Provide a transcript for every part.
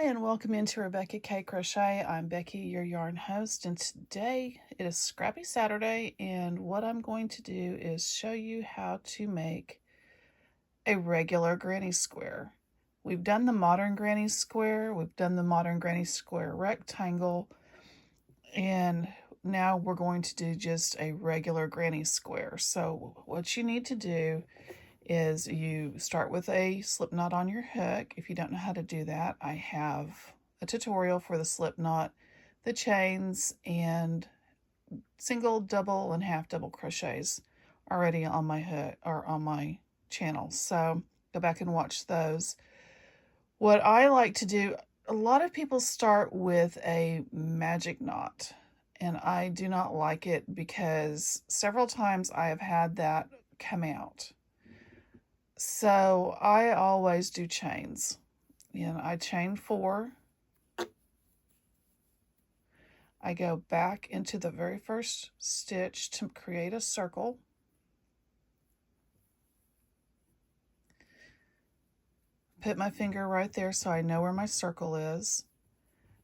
and welcome into Rebecca K Crochet. I'm Becky, your yarn host, and today it is Scrappy Saturday, and what I'm going to do is show you how to make a regular granny square. We've done the modern granny square, we've done the modern granny square rectangle, and now we're going to do just a regular granny square. So what you need to do is you start with a slip knot on your hook. If you don't know how to do that, I have a tutorial for the slip knot, the chains, and single, double, and half double crochets already on my hook or on my channel. So go back and watch those. What I like to do, a lot of people start with a magic knot, and I do not like it because several times I have had that come out. So I always do chains, and I chain 4. I go back into the very first stitch to create a circle. Put my finger right there so I know where my circle is.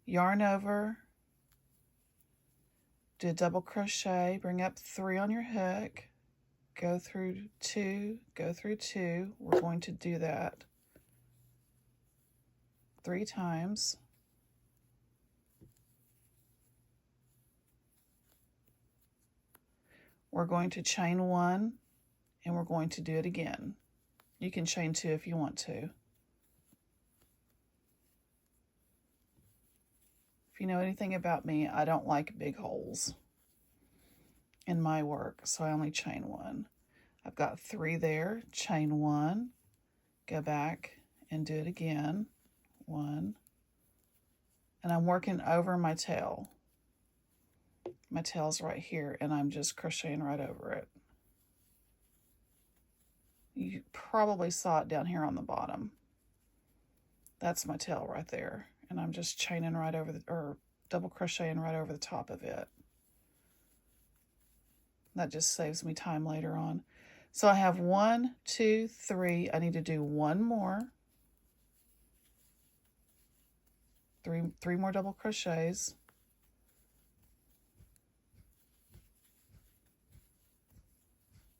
Yarn over, do a double crochet, bring up 3 on your hook, go through 2, go through 2. We're going to do that 3 times. We're going to chain 1, and we're going to do it again. You can chain 2 if you want to. If you know anything about me, I don't like big holes in my work, so I only chain 1. I've got 3 there, chain 1, go back and do it again, 1, and I'm working over my tail. My tail's right here, and I'm just crocheting right over it. You probably saw it down here on the bottom. That's my tail right there, and I'm just chaining right over the, or double crocheting right over the top of it. That just saves me time later on. So I have 1, 2, 3. I need to do 1 more. 3 more double crochets.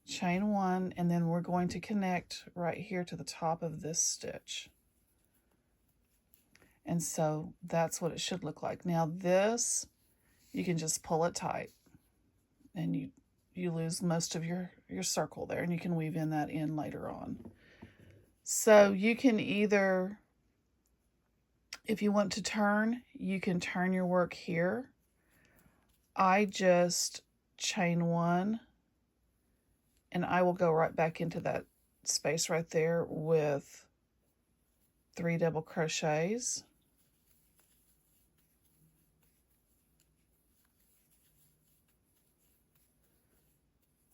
Chain 1, and then we're going to connect right here to the top of this stitch. And so that's what it should look like. Now this, you can just pull it tight, and you lose most of your circle there, and you can weave in that in later on. So you can either, if you want to turn, you can turn your work here. I just chain 1, and I will go right back into that space right there with 3 double crochets.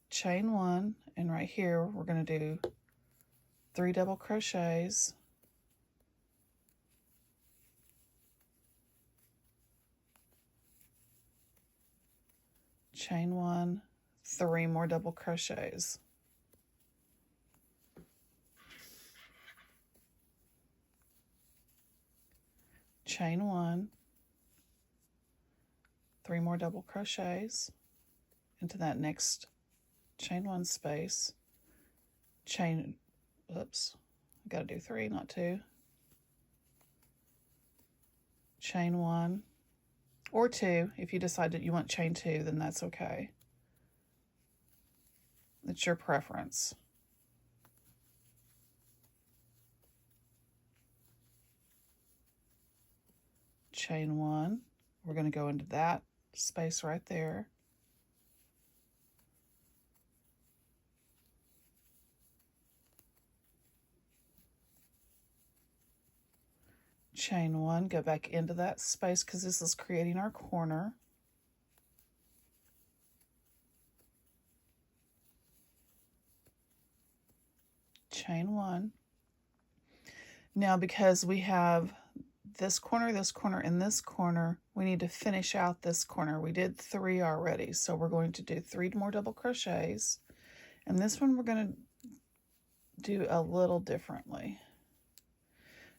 Chain 1, and right here we're going to do 3 double crochets. Chain 1, 3 more double crochets. Chain 1, 3 more double crochets into that next chain 1 space. Chain, oops, I gotta do 3, not 2. Chain 1, or 2. If you decide that you want chain 2, then that's okay. It's your preference. Chain 1, we're going to go into that space right there. Chain 1, go back into that space because this is creating our corner. Chain 1. Now because we have this corner, and this corner, we need to finish out this corner. We did 3 already, so we're going to do 3 more double crochets, and this one we're going to do a little differently.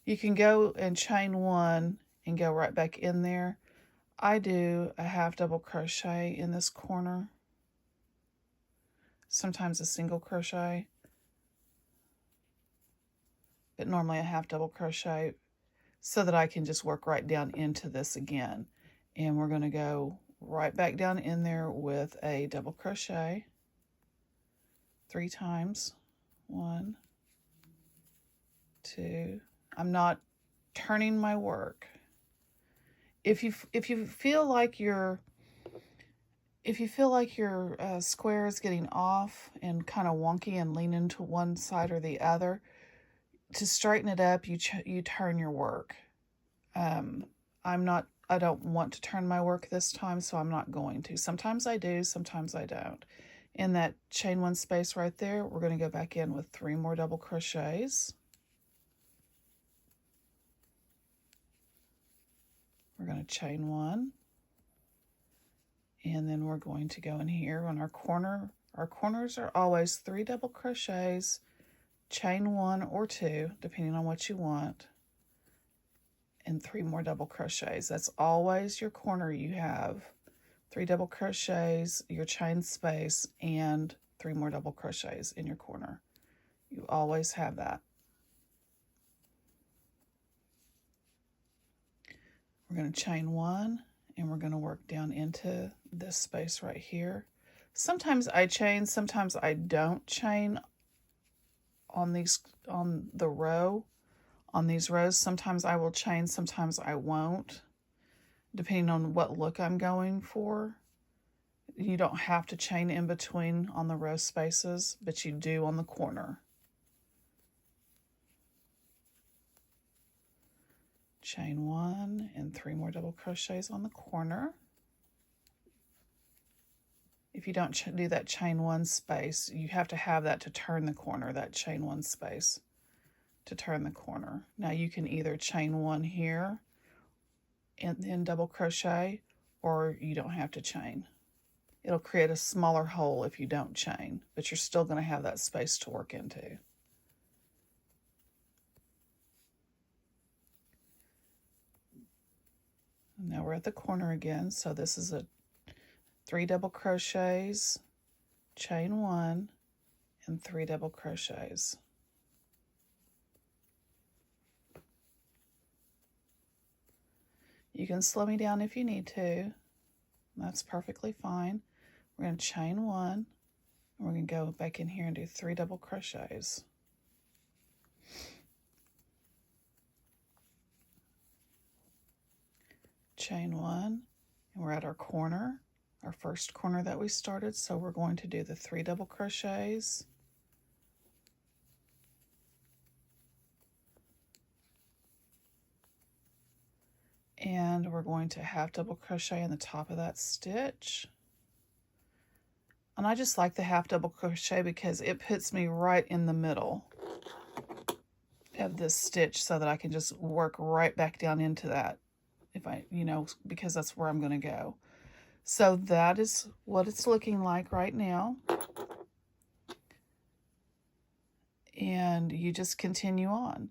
You can go and chain one and go right back in there. I do a half double crochet in this corner, sometimes a single crochet, but normally a half double crochet, so that I can just work right down into this again. And we're going to go right back down in there with a double crochet 3 times. 1, 2. I'm not turning my work. If you feel like your square is getting off and kind of wonky and leaning to one side or the other, to straighten it up, you turn your work. I don't want to turn my work this time, so I'm not going to. Sometimes I do, sometimes I don't. In that chain one space right there, we're going to go back in with 3 more double crochets. We're going to chain 1, and then we're going to go in here on our corner. Our corners are always 3 double crochets, chain 1 or 2, depending on what you want, and 3 more double crochets. That's always your corner. You have 3 double crochets, your chain space, and 3 more double crochets in your corner. You always have that. We're going to chain 1, and we're going to work down into this space right here. Sometimes I chain, sometimes I don't chain on these rows. Sometimes I will chain, sometimes I won't, depending on what look I'm going for. You don't have to chain in between on the row spaces, but you do on the corner. Chain 1 and 3 more double crochets on the corner. If you don't do that chain 1 space, you have to have that to turn the corner, that chain 1 space to turn the corner. Now you can either chain 1 here and then double crochet, or you don't have to chain. It'll create a smaller hole if you don't chain, but you're still going to have that space to work into. Now we're at the corner again, so this is a 3 double crochets, chain 1, and 3 double crochets. You can slow me down if you need to. That's perfectly fine. We're going to chain 1, and we're going to go back in here and do 3 double crochets. Chain 1, and we're at our corner, our first corner that we started, so we're going to do the 3 double crochets. And we're going to half double crochet in the top of that stitch. And I just like the half double crochet because it puts me right in the middle of this stitch so that I can just work right back down into that, if I, because that's where I'm going to go. So that is what it's looking like right now. And you just continue on.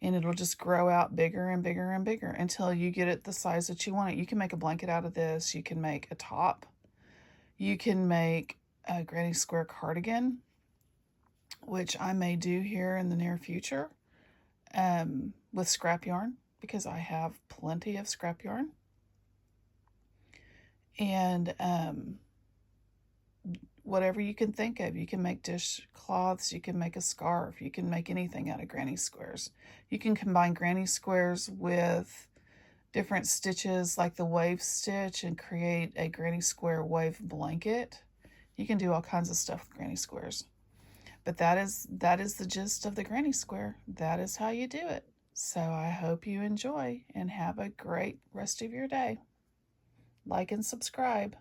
And it'll just grow out bigger and bigger and bigger until you get it the size that you want it. You can make a blanket out of this. You can make a top. You can make a granny square cardigan, which I may do here in the near future with scrap yarn, because I have plenty of scrap yarn. And whatever you can think of. You can make dishcloths, you can make a scarf, you can make anything out of granny squares. You can combine granny squares with different stitches like the wave stitch and create a granny square wave blanket. You can do all kinds of stuff with granny squares. But that is the gist of the granny square. That is how you do it. So I hope you enjoy and have a great rest of your day. Like and subscribe.